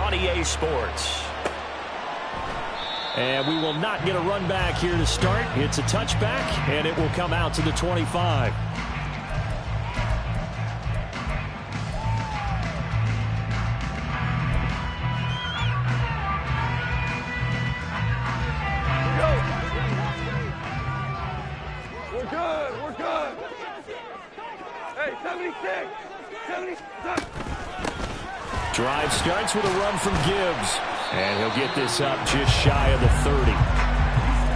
on EA Sports. And we will not get a run back here to start. It's a touchback, and it will come out to the 25. We're good. Hey, 76. Drive starts with a run from Gibbs. And he'll get this up just shy of the 30.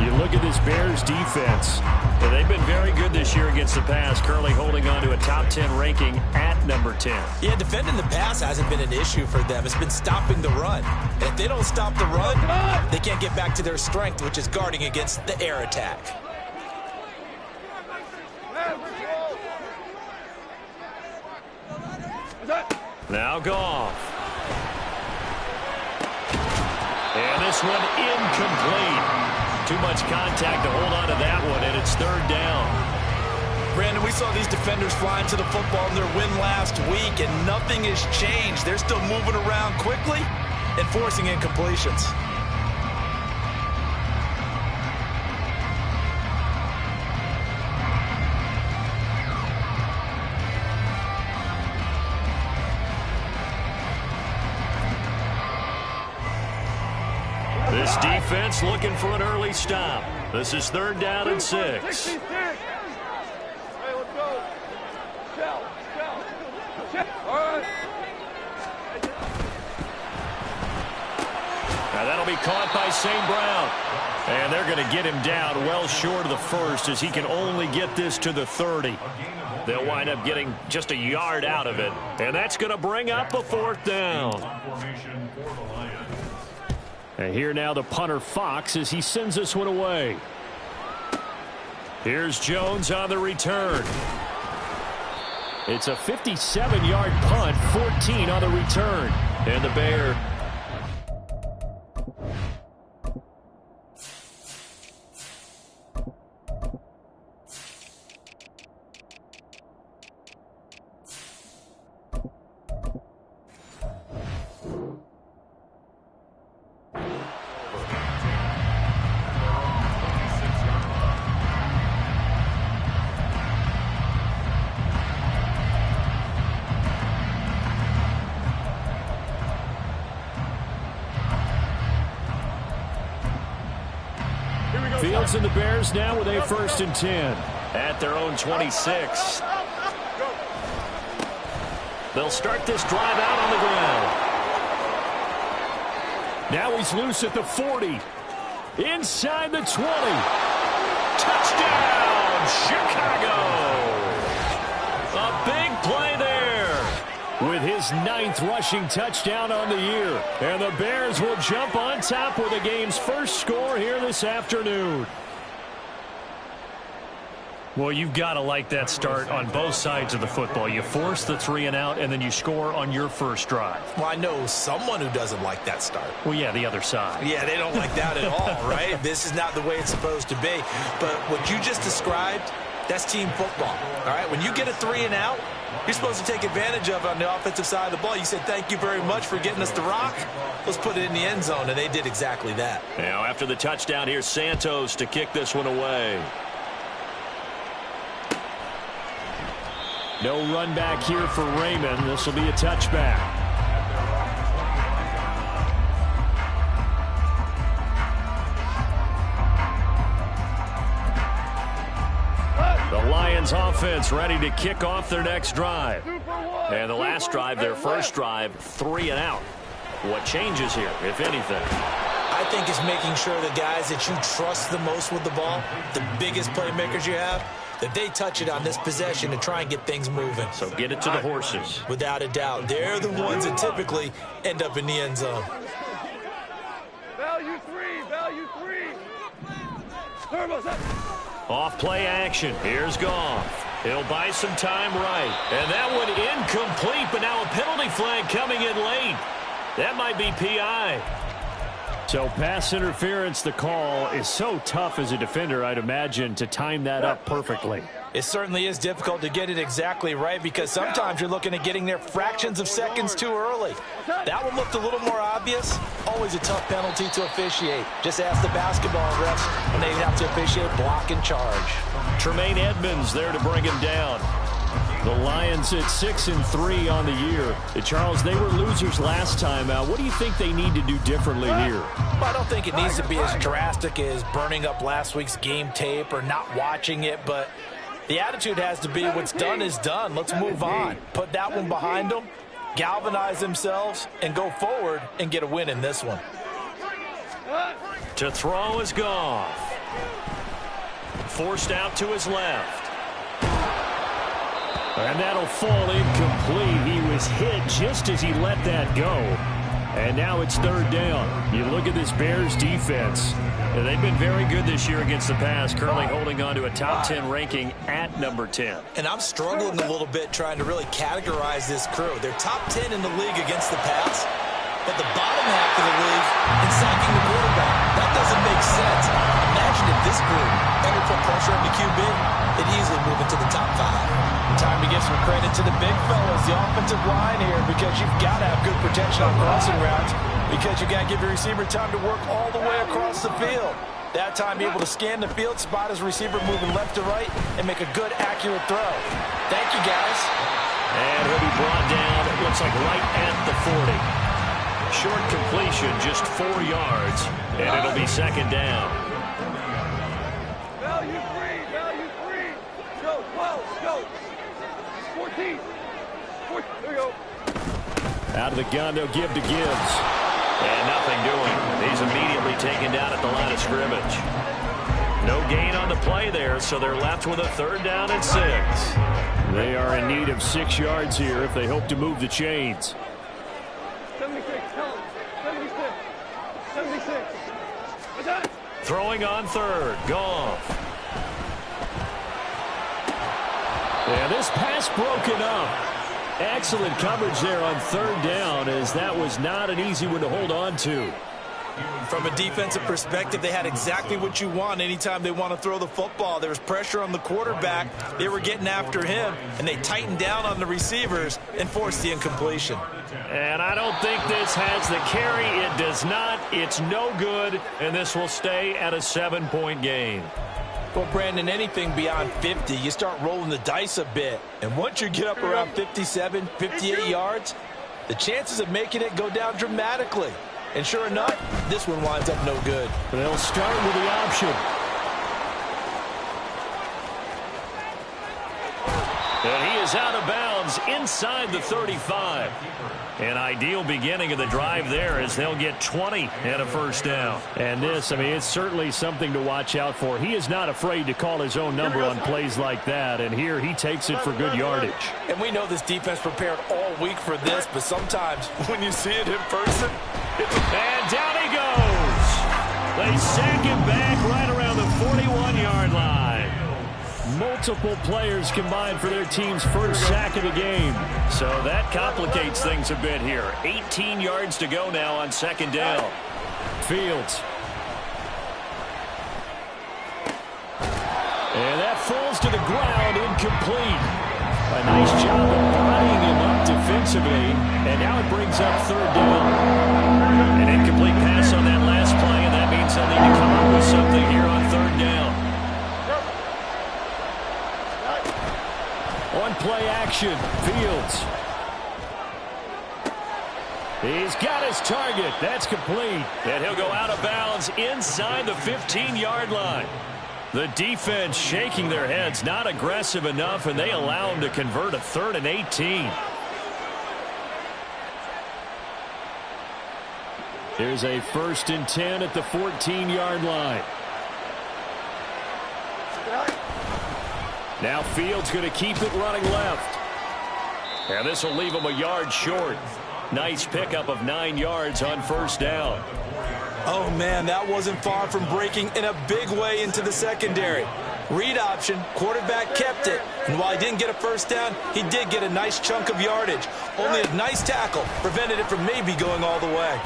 You look at this Bears defense. Yeah, they've been very good this year against the pass, currently holding on to a top 10 ranking at number 10. Yeah, defending the pass hasn't been an issue for them. It's been stopping the run. And if they don't stop the run, they can't get back to their strength, which is guarding against the air attack. Now Goff. And this one incomplete. Too much contact to hold on to that one, and it's third down. Brandon, we saw these defenders flying to the football in their win last week, and nothing has changed. They're still moving around quickly and forcing incompletions. This defense looking for an early stop. This is third down and 6. 66. Hey, let's go. Shell. All right. Now that'll be caught by St. Brown. And they're going to get him down well short of the first as he can only get this to the 30. They'll wind up getting just a yard out of it. And that's going to bring up a fourth down. And here now the punter Fox as he sends this one away. Here's Jones on the return. It's a 57-yard punt, 14 on the return. And the Bears. Fields and the Bears now with a 1st and 10. At their own 26. They'll start this drive out on the ground. Now he's loose at the 40. Inside the 20. Touchdown, Chicago! A big play there. With his 9th rushing touchdown on the year. And the Bears will jump on top with the game's first score here this afternoon. Well, you've got to like that start on both sides of the football. You force the 3 and out, and then you score on your first drive. Well, I know someone who doesn't like that start. Well, yeah, the other side. Yeah, they don't like that at all, right? This is not the way it's supposed to be. But what you just described, that's team football, all right? When you get a 3 and out, you're supposed to take advantage of it on the offensive side of the ball. You said, thank you very much for getting us the rock. Let's put it in the end zone, and they did exactly that. Now, after the touchdown, here's Santos to kick this one away. No run back here for Raymond. This will be a touchback. The Lions offense ready to kick off their next drive. And the last drive, their first drive, 3 and out. What changes here, if anything? I think it's making sure the guys that you trust the most with the ball, the biggest playmakers you have, that they touch it on this possession to try and get things moving. So get it to the horses. Without a doubt. They're the ones that typically end up in the end zone. Value 3. Turbo set. Off play action. Here's Goff. He'll buy some time right. And that one incomplete, but now a penalty flag coming in late. That might be PI. So pass interference, the call is so tough as a defender, I'd imagine, to time that up perfectly. It certainly is difficult to get it exactly right because sometimes you're looking at getting there fractions of seconds too early. That one looked a little more obvious. Always a tough penalty to officiate. Just ask the basketball refs when they have to officiate block and charge. Tremaine Edmonds there to bring him down. The Lions at 6-3 on the year. Charles, they were losers last time out. What do you think they need to do differently here? Well, I don't think it needs to be as drastic as burning up last week's game tape or not watching it, but the attitude has to be what's done is done. Let's move on. Put that one behind them, galvanize themselves, and go forward and get a win in this one. To throw is Goff. Forced out to his left. And that'll fall incomplete. He was hit just as he let that go. And now it's third down. You look at this Bears defense. They've been very good this year against the pass, currently holding on to a top 10 ranking at number 10. And I'm struggling a little bit trying to really categorize this crew. They're top 10 in the league against the pass, but the bottom half of the league in sacking the quarterback. That doesn't make sense. Imagine if this group ever put pressure on the QB, they'd easily move into the top 5. Time to give some credit to the big fellas, the offensive line here, because you've got to have good protection on crossing routes, because you got to give your receiver time to work all the way across the field. That time, be able to scan the field, spot his receiver moving left to right, and make a good, accurate throw. Thank you, guys. And he'll be brought down, it looks like right at the 40. Short completion, just 4 yards, and it'll be second down. Value free. Go, 12, go. 14. There we go. Out of the gun, they'll give to Gibbs. And nothing doing. He's immediately taken down at the line of scrimmage. No gain on the play there, so they're left with a third down and 6. They are in need of 6 yards here if they hope to move the chains. 76, tell him. 76. 76. What's that? Throwing on third. Goff. Yeah, this pass broken up. Excellent coverage there on third down, as that was not an easy one to hold on to. From a defensive perspective, they had exactly what you want anytime they want to throw the football. There was pressure on the quarterback. They were getting after him, and they tightened down on the receivers and forced the incompletion. And I don't think this has the carry. It does not. It's no good, and this will stay at a 7-point game. Well, Brandon, anything beyond 50, you start rolling the dice a bit. And once you get up around 57, 58 yards, the chances of making it go down dramatically. And sure enough, this one winds up no good. They'll start with the option. And he is out of bounds inside the 35. An ideal beginning of the drive there as they'll get 20 and a first down. And this, I mean, it's certainly something to watch out for. He is not afraid to call his own number on plays like that, and here he takes it for good yardage. And we know this defense prepared all week for this, but sometimes when you see it in person, and down he goes. They sack him back right around the 41-yard line. Multiple players combined for their team's first sack of the game. So that complicates things a bit here. 18 yards to go now on second down. Fields. And that falls to the ground, incomplete. A nice job of bodying him up defensively. And now it brings up third down. An incomplete pass on that last play, and that means they'll need to come up with something here on third down. On play action, Fields. He's got his target. That's complete. And he'll go out of bounds inside the 15-yard line. The defense shaking their heads, not aggressive enough, and they allow him to convert a 3rd and 18. There's a 1st and 10 at the 14-yard line. Now Fields going to keep it running left. And this will leave him a yard short. Nice pickup of 9 yards on first down. oh man, that wasn't far from breaking in a big way into the secondary. Read option, quarterback kept it. And while he didn't get a first down, he did get a nice chunk of yardage. Only a nice tackle prevented it from maybe going all the way.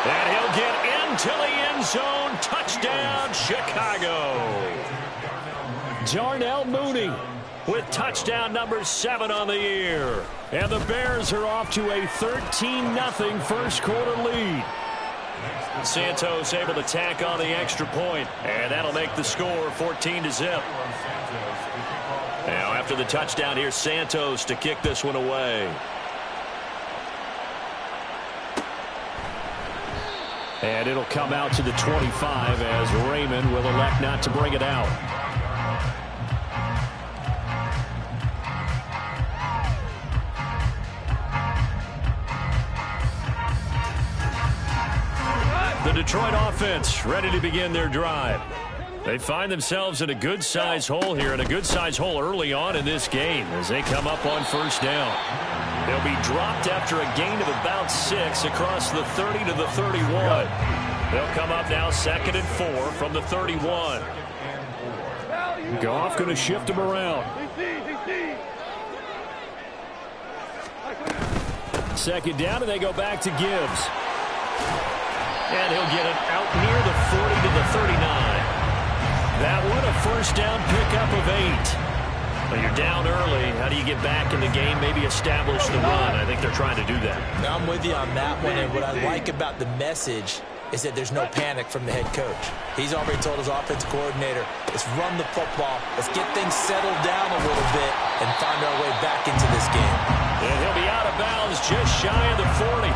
And he'll get into the end zone. Touchdown, Chicago. Darnell Mooney with touchdown number 7 on the year. And the Bears are off to a 13-0 first quarter lead. Santos able to tack on the extra point, and that'll make the score 14-0. Now after the touchdown, here's Santos to kick this one away. And it'll come out to the 25 as Raymond will elect not to bring it out. The Detroit offense ready to begin their drive. They find themselves in a good-sized hole here, and a good-sized hole early on in this game as they come up on first down. They'll be dropped after a gain of about 6 across the 30 to the 31. They'll come up now 2nd and 4 from the 31. Goff going to shift them around. Second down, and they go back to Gibbs. And he'll get it out near the 40 to the 39. That one a first down pickup of 8. Well, you're down early. How do you get back in the game? Maybe establish the run. I think they're trying to do that. I'm with you on that one, and what I like about the message is that there's no panic from the head coach. He's already told his offensive coordinator, let's run the football, let's get things settled down a little bit and find our way back into this game. And he'll be out of bounds just shy of the 40.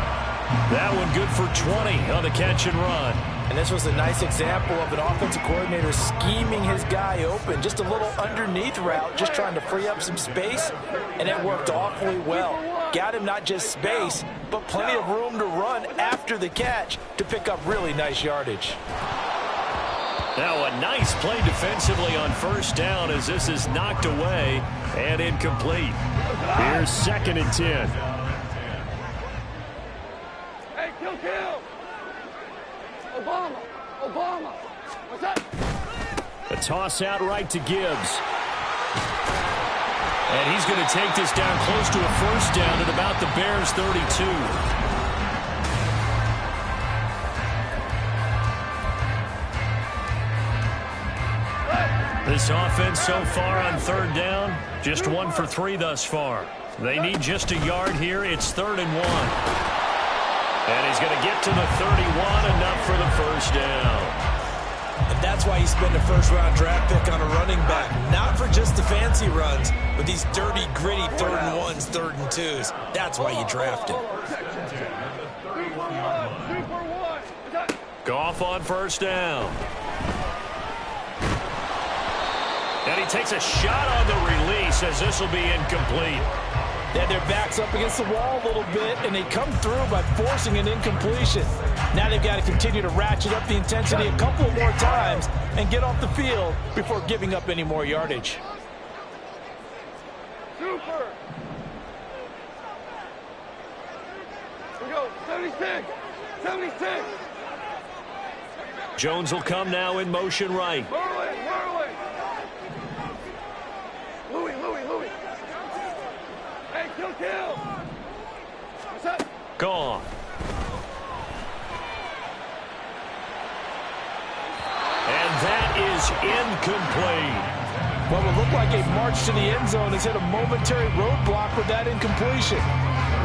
That one good for 20 on the catch and run. And this was a nice example of an offensive coordinator scheming his guy open. Just a little underneath route, just trying to free up some space, and it worked awfully well. Got him not just space, but plenty of room to run after the catch to pick up really nice yardage. Now a nice play defensively on first down as this is knocked away and incomplete. Here's 2nd and 10. Hey, kill. Obama. What's that? A toss out right to Gibbs. And he's going to take this down close to a first down at about the Bears' 32. This offense so far on 3rd down, just 1 for 3 thus far. They need just a yard here. It's 3rd and 1. And he's going to get to the 31, enough for the first down. And that's why you spend a first-round draft pick on a running back. Not for just the fancy runs, but these dirty, gritty 3rd and 1s, 3rd and 2s. That's why you draft him. Goff on first down. And he takes a shot on the release as this will be incomplete. They had their backs up against the wall a little bit, and they come through by forcing an incompletion. Now they've got to continue to ratchet up the intensity a couple more times and get off the field before giving up any more yardage. Super. We go. 76. Jones will come now in motion right. Merlin. Louis. Hey, kill. What's that? Gone. And that is incomplete. What would look like a march to the end zone has hit a momentary roadblock with that incompletion.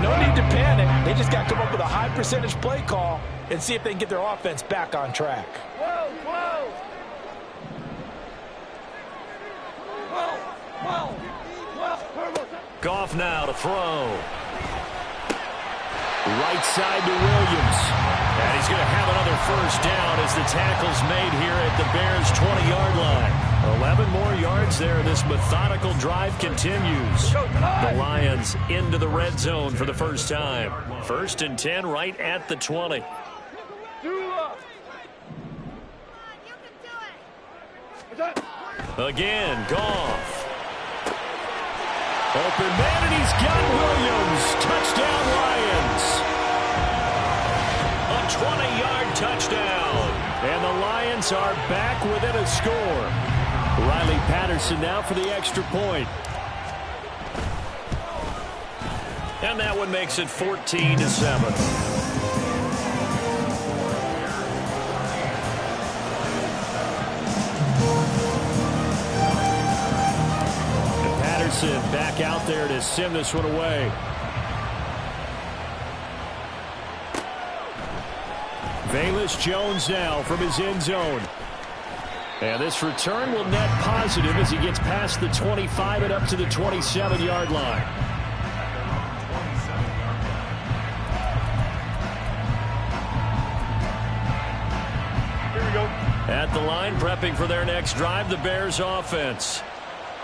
No need to panic. They just got to come up with a high percentage play call and see if they can get their offense back on track. 12. Goff now to throw. Right side to Williams. And he's going to have another first down as the tackle's made here at the Bears' 20-yard line. 11 more yards there. This methodical drive continues. The Lions into the red zone for the first time. 1st and 10 right at the 20. Again, Goff. Open man, and he's got Williams. Touchdown, Lions. A 20-yard touchdown. And the Lions are back within a score. Riley Patterson now for the extra point. And that one makes it 14-7. Wilson back out there to send this one away. Velus Jones now from his end zone. And this return will net positive as he gets past the 25 and up to the 27-yard line. Here we go. At the line, prepping for their next drive, the Bears offense.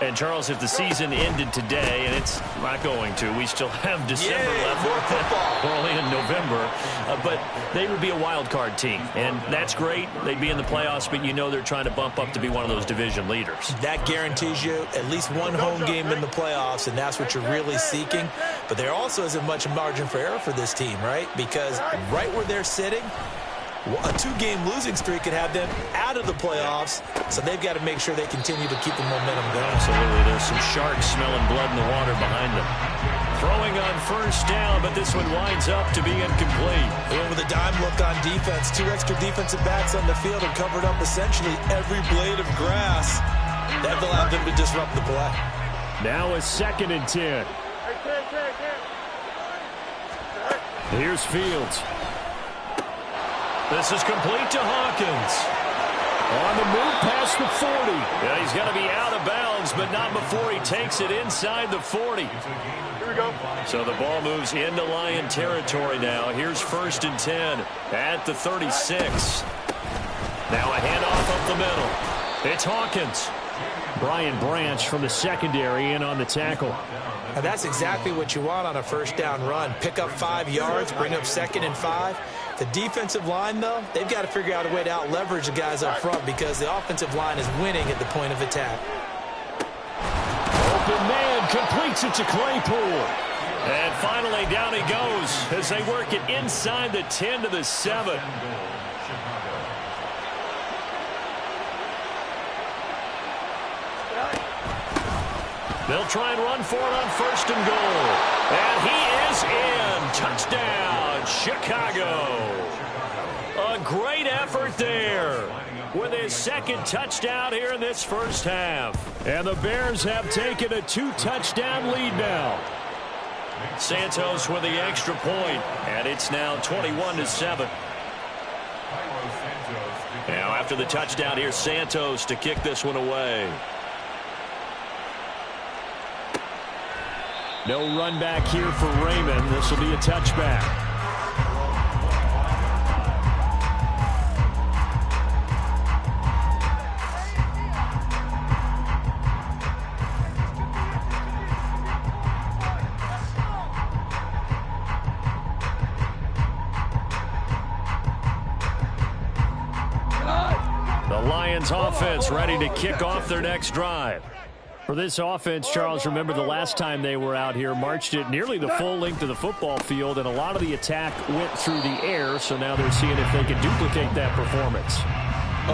And, Charles, if the season ended today, and it's not going to, we still have December left. We're only in November. But they would be a wild card team. And that's great. They'd be in the playoffs, but you know they're trying to bump up to be one of those division leaders. That guarantees you at least one home game in the playoffs, and that's what you're really seeking. But there also isn't much margin for error for this team, right? Because right where they're sitting, a 2-game losing streak could have them out of the playoffs, so they've got to make sure they continue to keep the momentum going. Absolutely. There's some sharks smelling blood in the water behind them. Throwing on first down, but this one winds up to be incomplete. They went with a dime look on defense. 2 extra defensive backs on the field and covered up essentially every blade of grass. That allowed them to disrupt the play. Now a 2nd and 10. Here's Fields. This is complete to Hawkins. On the move past the 40. Yeah, he's got to be out of bounds, but not before he takes it inside the 40. Here we go. So the ball moves into Lion territory now. Here's 1st and 10 at the 36. Now a handoff up the middle. It's Hawkins. Brian Branch from the secondary in on the tackle. Now that's exactly what you want on a first down run. Pick up 5 yards, bring up 2nd and 5. The defensive line, though, they've got to figure out a way to out-leverage the guys up front because the offensive line is winning at the point of attack. Open man completes it to Claypool. And finally down he goes as they work it inside the 10 to the 7. They'll try and run for it on 1st and goal. And he is in. Touchdown, Chicago. A great effort there with his 2nd touchdown here in this first half. And the Bears have taken a 2-touchdown lead now. Santos with the extra point, and it's now 21-7. Now after the touchdown, here's Santos to kick this one away. No run back here for Raymond. This will be a touchback. The Lions offense ready to kick off their next drive. For this offense, Charles, remember the last time they were out here, marched it nearly the full length of the football field, and a lot of the attack went through the air, so now they're seeing if they can duplicate that performance.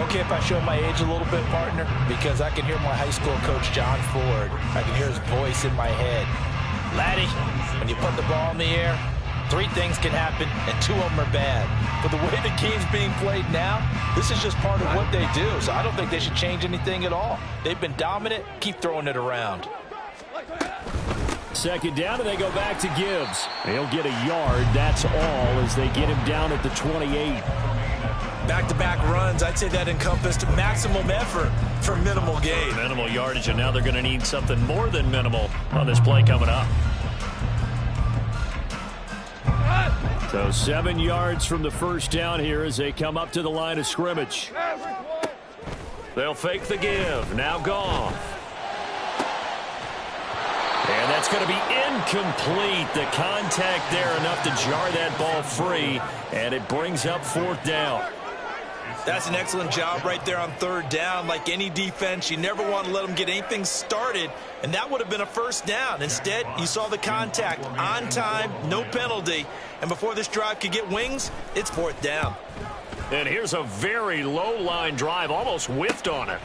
Okay, if I show my age a little bit, partner, because I can hear my high school coach, John Ford. I can hear his voice in my head. Laddie, when you put the ball in the air, 3 things can happen, and 2 of them are bad. But the way the game's being played now, this is just part of what they do. So I don't think they should change anything at all. They've been dominant. Keep throwing it around. 2nd down, and they go back to Gibbs. He'll get a yard. That's all as they get him down at the 28. Back-to-back runs, I'd say that encompassed maximum effort for minimal gain. Minimal yardage, and now they're going to need something more than minimal on this play coming up. So 7 yards from the first down here as they come up to the line of scrimmage. They'll fake the give. Now Goff. And that's going to be incomplete. The contact there enough to jar that ball free. And it brings up 4th down. That's an excellent job right there on 3rd down. Like any defense, you never want to let them get anything started, and that would have been a 1st down. Instead, you saw the contact on time, no penalty, and before this drive could get wings, it's 4th down. And here's a very low-line drive, almost whiffed on it.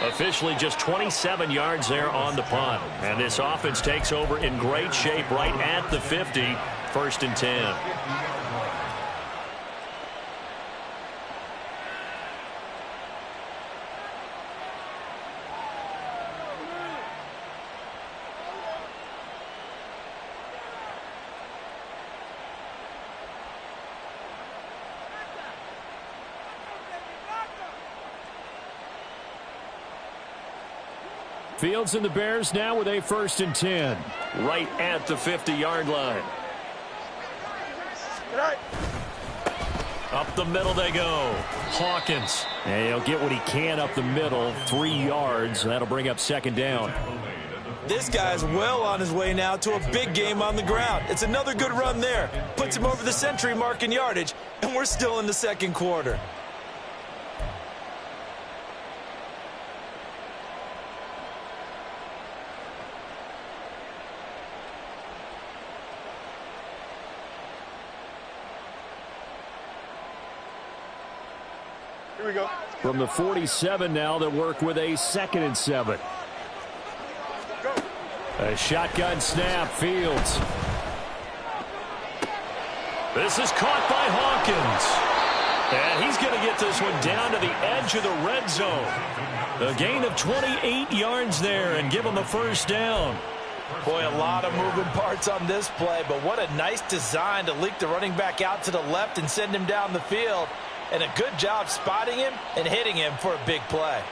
Officially just 27 yards there on the punt. And this offense takes over in great shape right at the 50, 1st and 10. Fields and the Bears now with a 1st and 10. Right at the 50-yard line. Up the middle they go. Hawkins. And he'll get what he can up the middle. 3 yards. That'll bring up 2nd down. This guy's well on his way now to a big game on the ground. It's another good run there. Puts him over the century mark in yardage, and we're still in the 2nd quarter. Here we go. From the 47 now, they'll work with a 2nd and 7. A shotgun snap, Fields. This is caught by Hawkins. And he's going to get this one down to the edge of the red zone. A gain of 28 yards there and give him a 1st down. Boy, a lot of moving parts on this play, but what a nice design to leak the running back out to the left and send him down the field. And a good job spotting him and hitting him for a big play.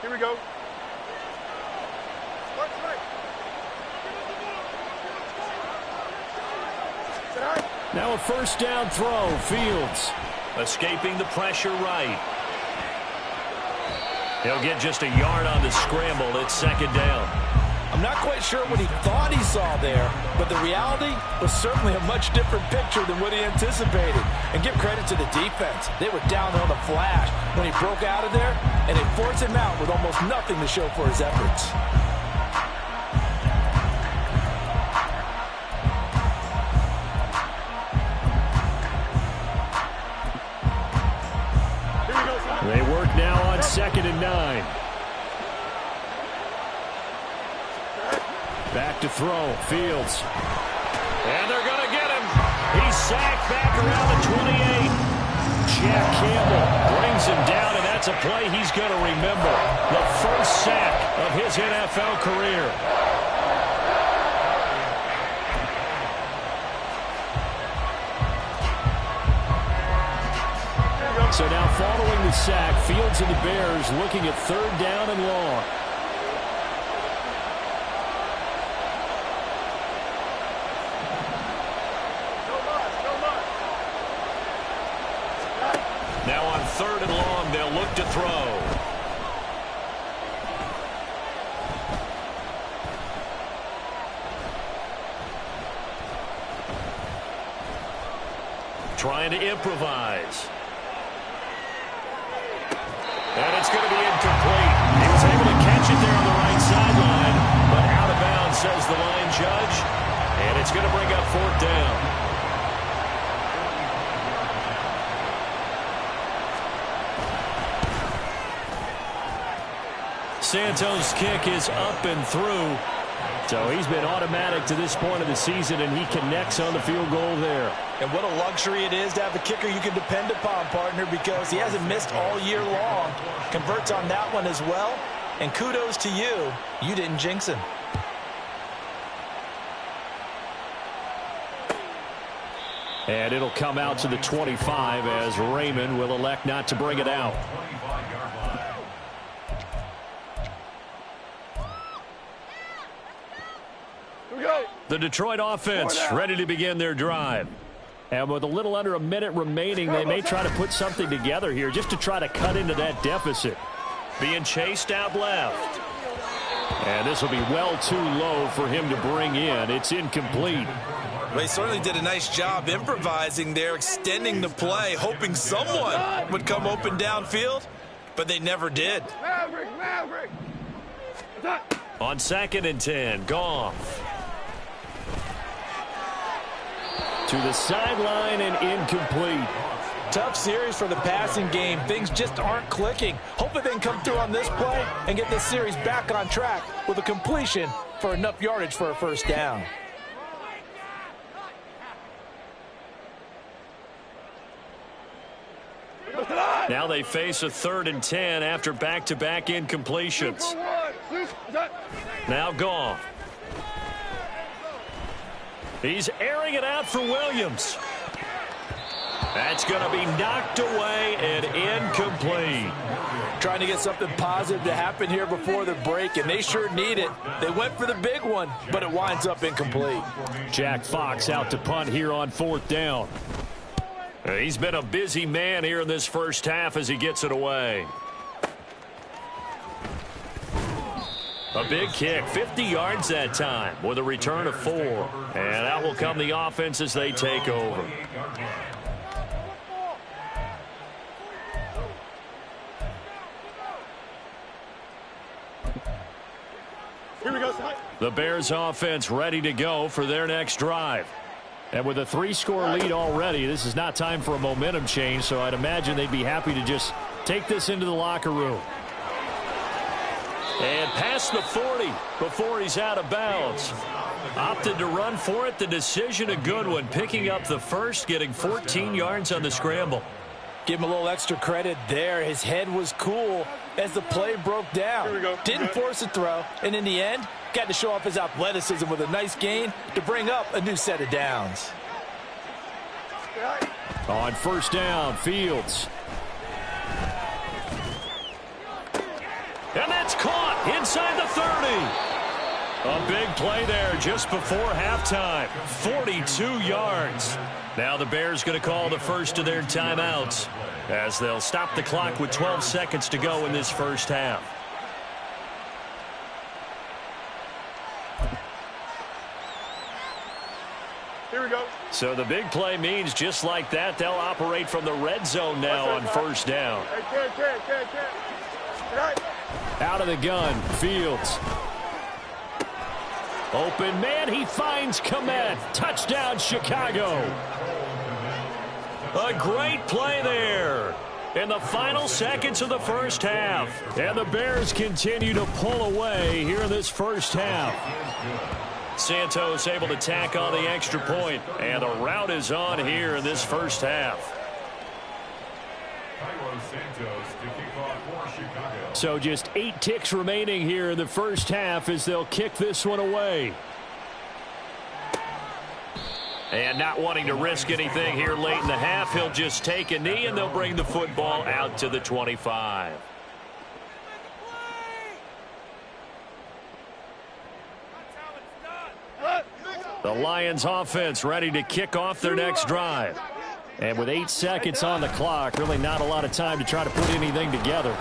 Here we go. Now a 1st down throw, Fields. Escaping the pressure right. He'll get just a yard on the scramble. It's 2nd down. I'm not quite sure what he thought he saw there, but the reality was certainly a much different picture than what he anticipated. And give credit to the defense. They were down on the flash when he broke out of there, and they forced him out with almost nothing to show for his efforts. They work now on 2nd and 9. Back to throw, Fields. And they're going to get him. He's sacked back around the 28. Jack Campbell brings him down, and that's a play he's going to remember. The 1st sack of his NFL career. So now following the sack, Fields and the Bears looking at 3rd down and long. Now on 3rd and long, they'll look to throw. Trying to improvise. And it's going to be incomplete. He was able to catch it there on the right sideline, but out of bounds, says the line judge. And it's going to bring up 4th down. Santos' kick is up and through. So he's been automatic to this point of the season, and he connects on the field goal there. And what a luxury it is to have a kicker you can depend upon, partner, because he hasn't missed all year long. Converts on that one as well. And kudos to you. You didn't jinx him. And it'll come out to the 25 as Raymond will elect not to bring it out. The Detroit offense ready to begin their drive. And with a little under a minute remaining, they may try to put something together here just to try to cut into that deficit. Being chased out left. And this will be well too low for him to bring in. It's incomplete. Well, he certainly did a nice job improvising there, extending the play, hoping someone would come open downfield, but they never did. Maverick. On 2nd and 10, Goff. To the sideline and incomplete. Tough series for the passing game. Things just aren't clicking. Hopefully they can come through on this play and get this series back on track with a completion for enough yardage for a 1st down. Now they face a 3rd and 10 after back-to-back incompletions. Now Goff. He's airing it out for Williams. That's going to be knocked away and incomplete. Trying to get something positive to happen here before the break, and they sure need it. They went for the big one, but it winds up incomplete. Jack Fox out to punt here on 4th down. He's been a busy man here in this first half as he gets it away. A big kick, 50 yards that time with a return of 4. And out will come the offense as they take over. Here we go. The Bears offense ready to go for their next drive. And with a 3-score lead already, this is not time for a momentum change, so I'd imagine they'd be happy to just take this into the locker room. And past the 40 before he's out of bounds. Opted to run for it. The decision a good one. Picking up the first, getting 14 yards on the scramble. Give him a little extra credit there. His head was cool as the play broke down. Here we go. Didn't force a throw, and in the end, got to show off his athleticism with a nice gain to bring up a new set of downs. On 1st down, Fields. And that's caught inside the 30. A big play there just before halftime. 42 yards. Now the Bears going to call the first of their timeouts as they'll stop the clock with 12 seconds to go in this first half. Here we go. So the big play means just like that, they'll operate from the red zone now on 1st down. Out of the gun, Fields. Open man, he finds Kmet. Touchdown, Chicago. A great play there in the final seconds of the first half. And the Bears continue to pull away here in this first half. Santos able to tack on the extra point, and the route is on here in this first half. So just 8 ticks remaining here in the first half as they'll kick this one away. And not wanting to risk anything here late in the half, he'll just take a knee and they'll bring the football out to the 25. The Lions offense ready to kick off their next drive. And with 8 seconds on the clock, really not a lot of time to try to put anything together.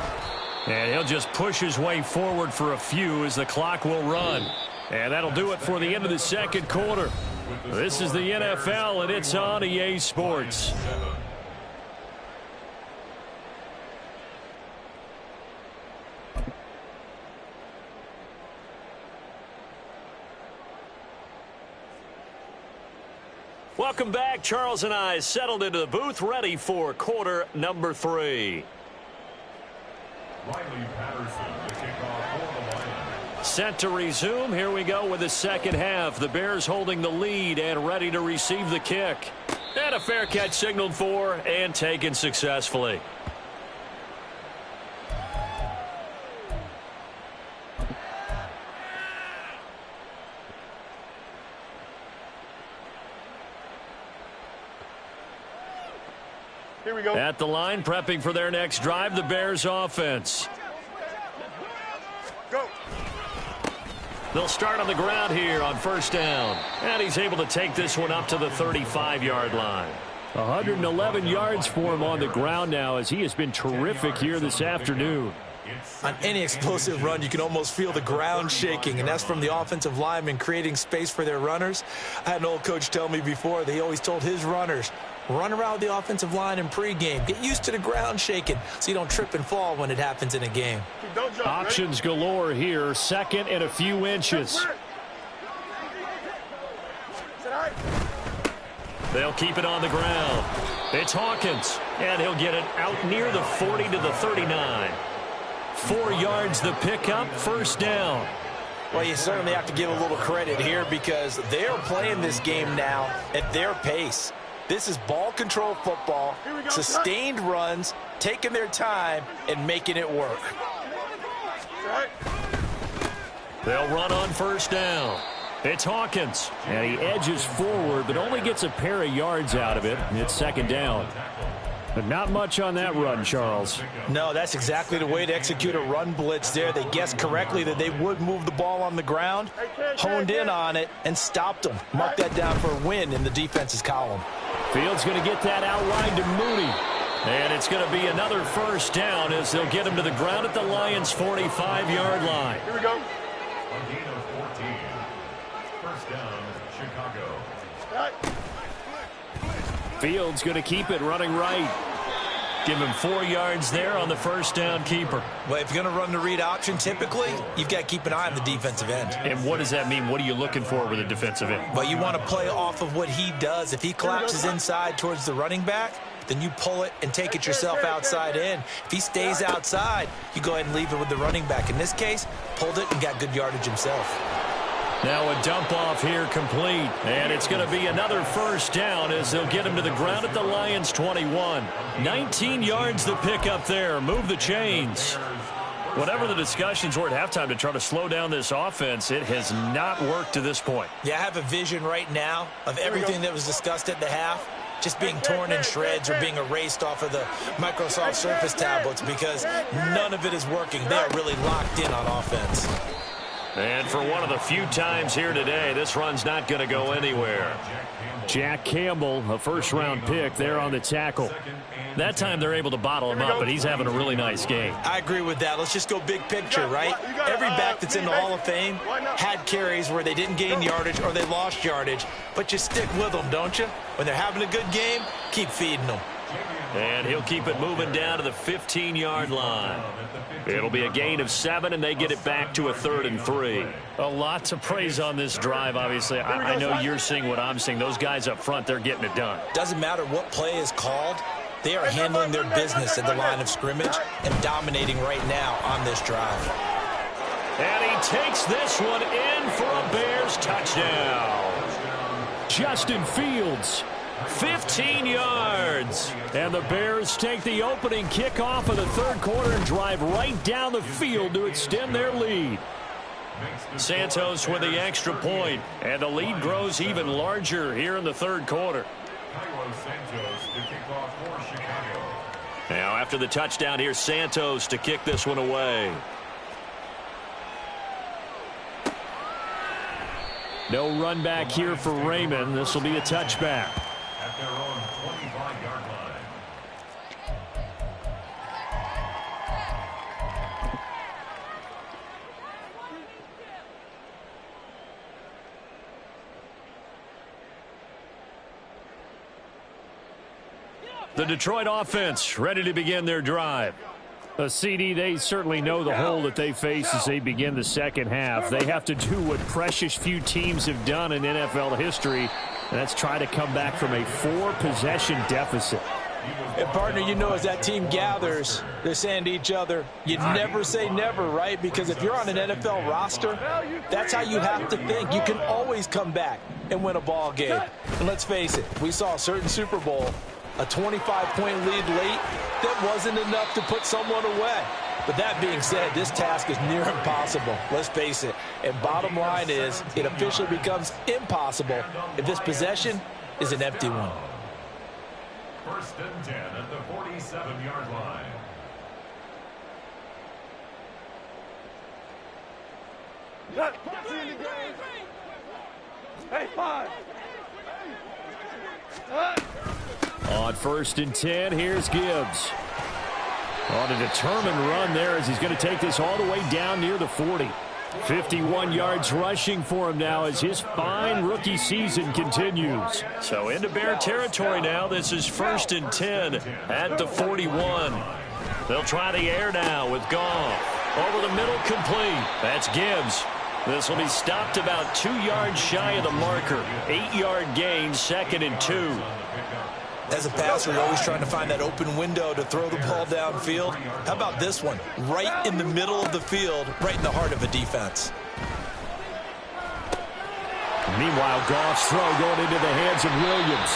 And he'll just push his way forward for a few as the clock will run. And that'll do it for the end of the second quarter. This is the NFL, and it's on EA Sports. Welcome back. Charles and I settled into the booth, ready for quarter number 3. Set to resume. Here we go with the second half. The Bears holding the lead and ready to receive the kick. And a fair catch signaled for and taken successfully. Here we go. At the line, prepping for their next drive, the Bears offense. Go. They'll start on the ground here on 1st down. And he's able to take this one up to the 35-yard line. 111 yards for him on the ground now as he has been terrific here this afternoon. On any explosive run, you can almost feel the ground shaking, and that's from the offensive linemen creating space for their runners. I had an old coach tell me before that he always told his runners, run around the offensive line in pregame. Get used to the ground shaking so you don't trip and fall when it happens in a game. Don't jump, Options galore here. Second and a few inches. They'll keep it on the ground. It's Hawkins, and he'll get it out near the 40 to the 39. 4 yards the pickup, 1st down. Well, you certainly have to give a little credit here because they're playing this game now at their pace. This is ball control football, sustained runs, taking their time, and making it work. They'll run on first down. It's Hawkins. And he edges forward, but only gets a pair of yards out of it. It's second down. But not much on that run, Charles. No, that's exactly the way to execute a run blitz there. They guessed correctly that they would move the ball on the ground, honed in on it, and stopped them. Mark that down for a win in the defense's column. Fields going to get that outline to Mooney. And it's going to be another first down as they'll get him to the ground at the Lions' 45-yard line. Here we go. A gain of 14. First down, Chicago. Fields going to keep it running right. Give him 4 yards there on the first down keeper. Well, if you're going to run the read option, typically, you've got to keep an eye on the defensive end. And what does that mean? What are you looking for with a defensive end? Well, you want to play off of what he does. If he collapses inside towards the running back, then you pull it and take it yourself outside in. If he stays outside, you go ahead and leave it with the running back. In this case, pulled it and got good yardage himself. Now a dump off here complete. And it's going to be another first down as they'll get him to the ground at the Lions' 21. 19 yards to pick up there. Move the chains. Whatever the discussions were at halftime to try to slow down this offense, it has not worked to this point. Yeah, I have a vision right now of everything that was discussed at the half just being torn in shreds or being erased off of the Microsoft Surface tablets because none of it is working. They are really locked in on offense. And for one of the few times here today, this run's not going to go anywhere. Jack Campbell, a first-round pick there on the tackle. That time they're able to bottle him up, but he's having a really nice game. I agree with that. Let's just go big picture, right? Every back that's in the Hall of Fame had carries where they didn't gain yardage or they lost yardage, but you stick with them, don't you? When they're having a good game, keep feeding them. And he'll keep it moving down to the 15-yard line. It'll be a gain of 7, and they get it back to a 3rd and 3. A lot to praise on this drive, obviously. I know you're seeing what I'm seeing. Those guys up front, they're getting it done. Doesn't matter what play is called. They are handling their business at the line of scrimmage and dominating right now on this drive. And he takes this one in for a Bears touchdown. Justin Fields. 15 yards. And the Bears take the opening kickoff of the third quarter and drive right down the field to extend their lead. Santos with the extra point, and the lead grows even larger here in the third quarter. Now after the touchdown, here's Santos to kick this one away. No run back here for Raymond. This will be a touchback. At their own 25-yard line. The Detroit offense ready to begin their drive. CD, they certainly know the hole that they face as they begin the second half. They have to do what precious few teams have done in NFL history, and that's try to come back from a 4-possession deficit. And, partner, you know, as that team gathers, they're saying to each other, you never say never, right? Because if you're on an NFL roster, that's how you have to think. You can always come back and win a ball game. And let's face it, we saw a certain Super Bowl, a 25-point lead late, that wasn't enough to put someone away. But that being said, this task is near impossible. Let's face it. And bottom line is, it officially becomes impossible if this possession is an empty one. First and 10 at the 47-yard line. Hey, 5. On first and 10, here's Gibbs. On a determined run there as he's going to take this all the way down near the 40. 51 yards rushing for him now as his fine rookie season continues. So into Bear territory now. This is first and 10 at the 41. They'll try the air now with Goff. Over the middle, complete. That's Gibbs. This will be stopped about 2 yards shy of the marker. 8-yard gain, 2nd and 2. As a passer, you're always trying to find that open window to throw the ball downfield. How about this one? Right in the middle of the field, right in the heart of a defense. Meanwhile, Goff's throw going into the hands of Williams.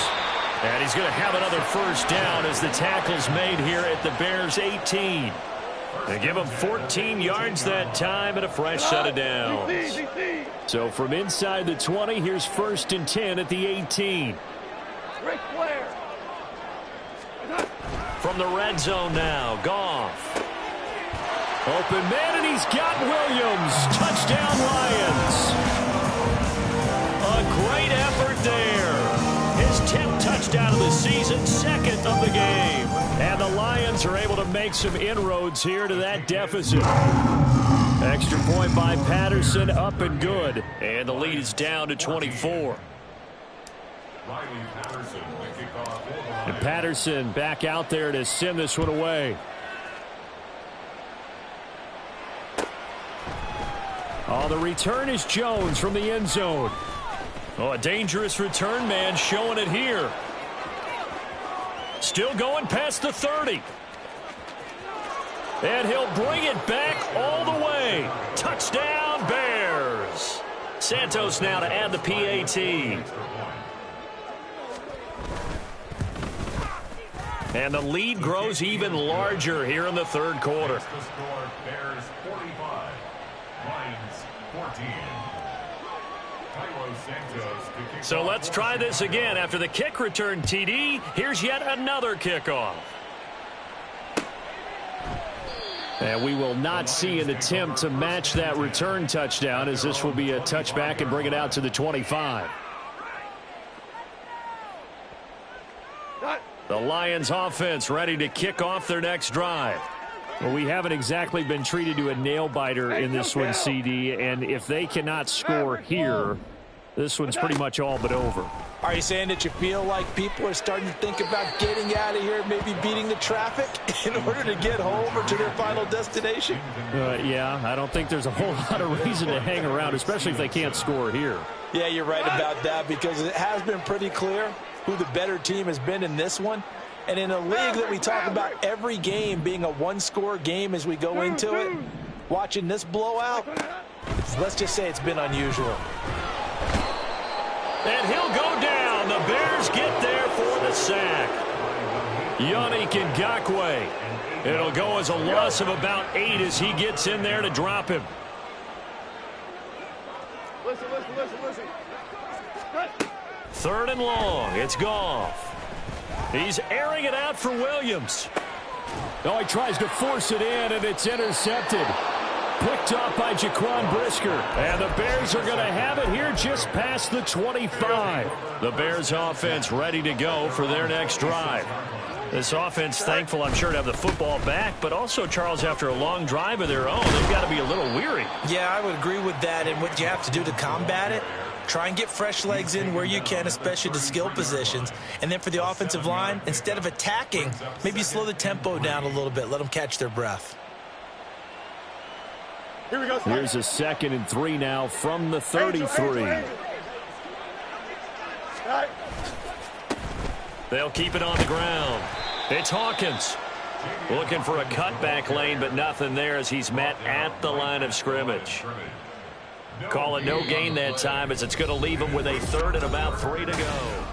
And he's going to have another first down as the tackle's made here at the Bears' 18. They give him 14 yards that time and a fresh set of downs. So from inside the 20, here's 1st and 10 at the 18. From the red zone now, Goff. Open man, and he's got Williams. Touchdown, Lions. A great effort there. His 10th touchdown of the season, 2nd of the game. And the Lions are able to make some inroads here to that deficit. Extra point by Patterson, up and good. And the lead is down to 24. And Patterson back out there to send this one away. Oh, the return is Jones from the end zone. Oh, a dangerous return man showing it here. Still going past the 30. And he'll bring it back all the way. Touchdown, Bears. Santos now to add the PAT. And the lead grows even larger here in the 3rd quarter. Bears 45, Lions 14. So let's try this again. After the kick return TD, here's yet another kickoff. And we will not see an attempt to match that return touchdown, as this will be a touchback and bring it out to the 25. The Lions offense ready to kick off their next drive. Well, we haven't exactly been treated to a nail-biter in this one, CD, and if they cannot score here, this one's pretty much all but over. Are you saying that you feel like people are starting to think about getting out of here, maybe beating the traffic in order to get home or to their final destination? Yeah, I don't think there's a whole lot of reason to hang around, especially if they can't score here. Yeah, you're right about that, because it has been pretty clear who the better team has been in this one. And in a league that we talk about every game being a one-score game as we go into it, watching this blowout, let's just say it's been unusual. And he'll go down. The Bears get there for the sack. Yannick Ngakoue. It'll go as a loss of about 8 as he gets in there to drop him. Listen. 3rd and long. It's Goff. He's airing it out for Williams. Oh, he tries to force it in, and it's intercepted. Picked off by Jaquan Brisker. And the Bears are going to have it here just past the 25. The Bears offense ready to go for their next drive. This offense thankful, I'm sure, to have the football back, but also, Charles, after a long drive of their own, they've got to be a little weary. Yeah, I would agree with that. And what you have to do to combat it, try and get fresh legs in where you can, especially the skill positions. And then for the offensive line, instead of attacking, maybe slow the tempo down a little bit. Let them catch their breath. Here we go. Here's a 2nd and 3 now from the 33. They'll keep it on the ground. It's Hawkins. Looking for a cutback lane, but nothing there as he's met at the line of scrimmage. Call it no gain that time, as it's going to leave him with a 3rd and about 3 to go.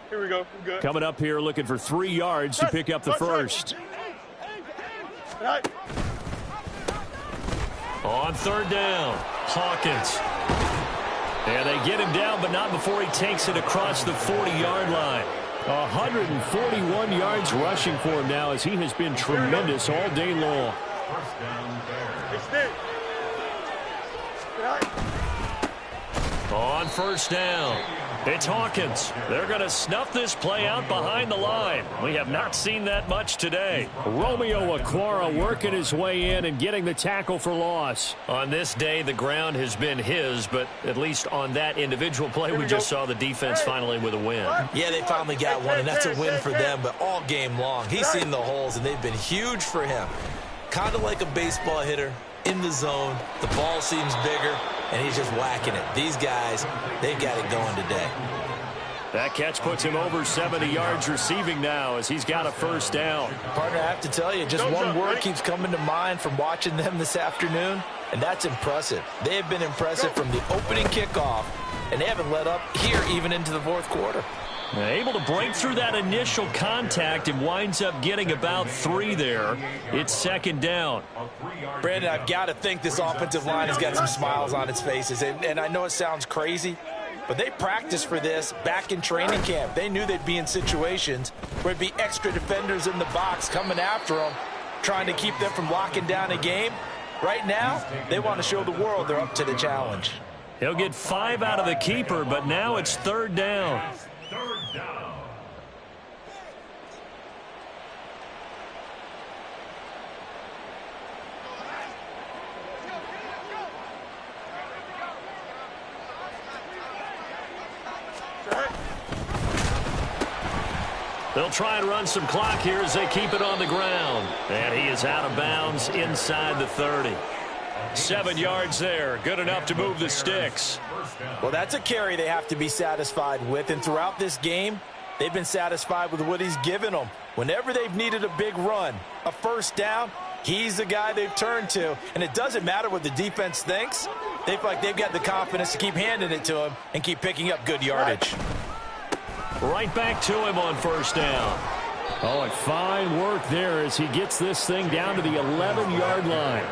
Here we go. Good. Coming up here looking for 3 yards to pick up the first. On 3rd down, Hawkins. And they get him down, but not before he takes it across the 40-yard line. 141 yards rushing for him now, as he has been tremendous all day long. On 1st down, it's Hawkins. They're going to snuff this play out behind the line. We have not seen that much today. Romeo Okwara working his way in and getting the tackle for loss. On this day, the ground has been his, but at least on that individual play, we just saw the defense finally with a win. Yeah, they finally got one, and that's a win for them, but all game long, he's seen the holes, and they've been huge for him. Kind of like a baseball hitter in the zone. The ball seems bigger, and he's just whacking it. These guys, they've got it going today. That catch puts him over 70 yards receiving now as he's got a first down. Partner, I have to tell you, just one word keeps coming to mind from watching them this afternoon, and that's impressive. They have been impressive from the opening kickoff, and they haven't let up here even into the fourth quarter. Able to break through that initial contact and winds up getting about 3 there. It's second down. Brandon, I've got to think this offensive line has got some smiles on its faces, and I know it sounds crazy, but they practiced for this back in training camp. They knew they'd be in situations where there'd be extra defenders in the box coming after them, trying to keep them from locking down a game. Right now, they want to show the world they're up to the challenge. He'll get 5 out of the keeper, but now it's third down. Third down. They'll try and run some clock here as they keep it on the ground. And he is out of bounds inside the 30. 7 yards there. Good enough to move the sticks. Well, that's a carry they have to be satisfied with. And throughout this game, they've been satisfied with what he's given them. Whenever they've needed a big run, a first down, he's the guy they've turned to. And it doesn't matter what the defense thinks. They feel like they've got the confidence to keep handing it to him and keep picking up good yardage. Right back to him on first down. Oh, and fine work there as he gets this thing down to the 11-yard line.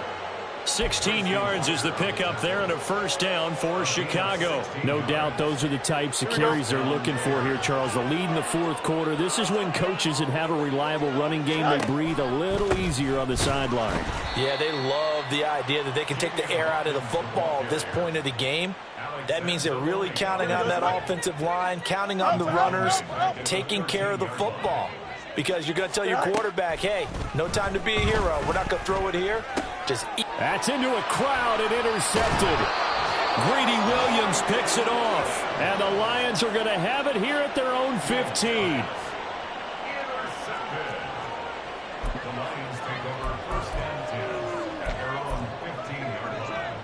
16 yards is the pickup there and a first down for Chicago. No doubt those are the types of carries they're looking for here, Charles. The lead in the fourth quarter. This is when coaches that have a reliable running game, they breathe a little easier on the sideline. Yeah, they love the idea that they can take the air out of the football at this point of the game. That means they're really counting on that offensive line, counting on the runners, taking care of the football. Because you're going to tell your quarterback, hey, no time to be a hero. We're not going to throw it here. Just eat. That's into a crowd and intercepted. Greedy Williams picks it off. And the Lions are going to have it here at their own 15. Intercepted. The Lions take over first and 10 at their own 15-yard line.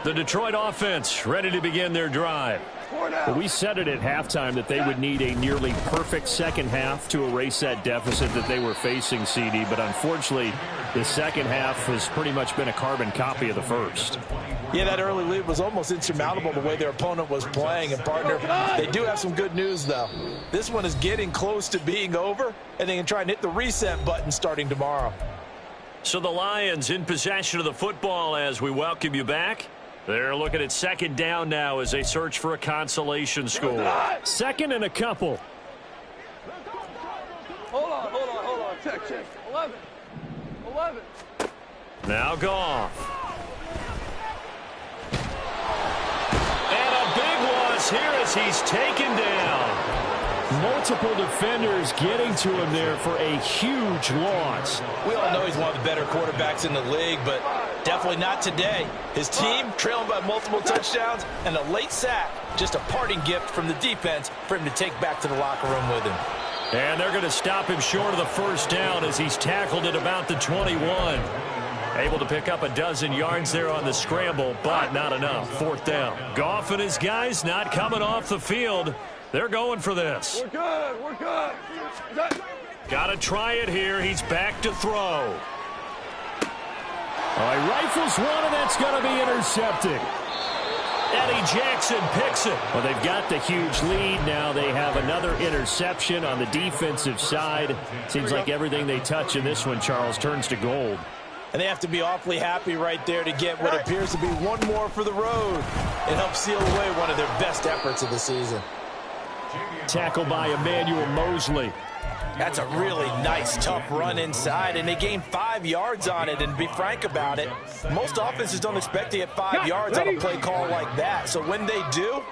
The Detroit offense ready to begin their drive. Well, we said it at halftime that they would need a nearly perfect second half to erase that deficit that they were facing, CD. But unfortunately, the second half has pretty much been a carbon copy of the first. Yeah, that early lead was almost insurmountable the way their opponent was playing. And, partner, they do have some good news, though. This one is getting close to being over, and they can try and hit the reset button starting tomorrow. So the Lions in possession of the football as we welcome you back. They're looking at second down now as they search for a consolation score. Second and a couple. Hold on. Check. 11. Now Goff. And a big loss here as he's taken down. Multiple defenders getting to him there for a huge loss. We all know he's one of the better quarterbacks in the league, but definitely not today. His team trailing by multiple touchdowns and a late sack. Just a parting gift from the defense for him to take back to the locker room with him. And they're going to stop him short of the first down as he's tackled at about the 21. Able to pick up a dozen yards there on the scramble, but not enough. Fourth down. Goff and his guys not coming off the field. They're going for this. We're good. Got to try it here. He's back to throw. All right, rifles one, and that's going to be intercepted. Eddie Jackson picks it. Well, they've got the huge lead. Now they have another interception on the defensive side. Seems like everything they touch in this one, Charles, turns to gold. And they have to be awfully happy right there to get what appears to be one more for the road. It helps seal away one of their best efforts of the season. Tackled by Emmanuel Mosley. That's a really nice, tough run inside, and they gained 5 yards on it. And be frank about it, most offenses don't expect to get 5 yards on a play call like that. So when they do,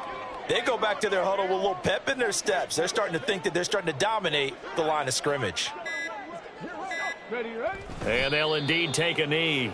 they go back to their huddle with a little pep in their steps. They're starting to think that they're starting to dominate the line of scrimmage. And they'll indeed take a knee.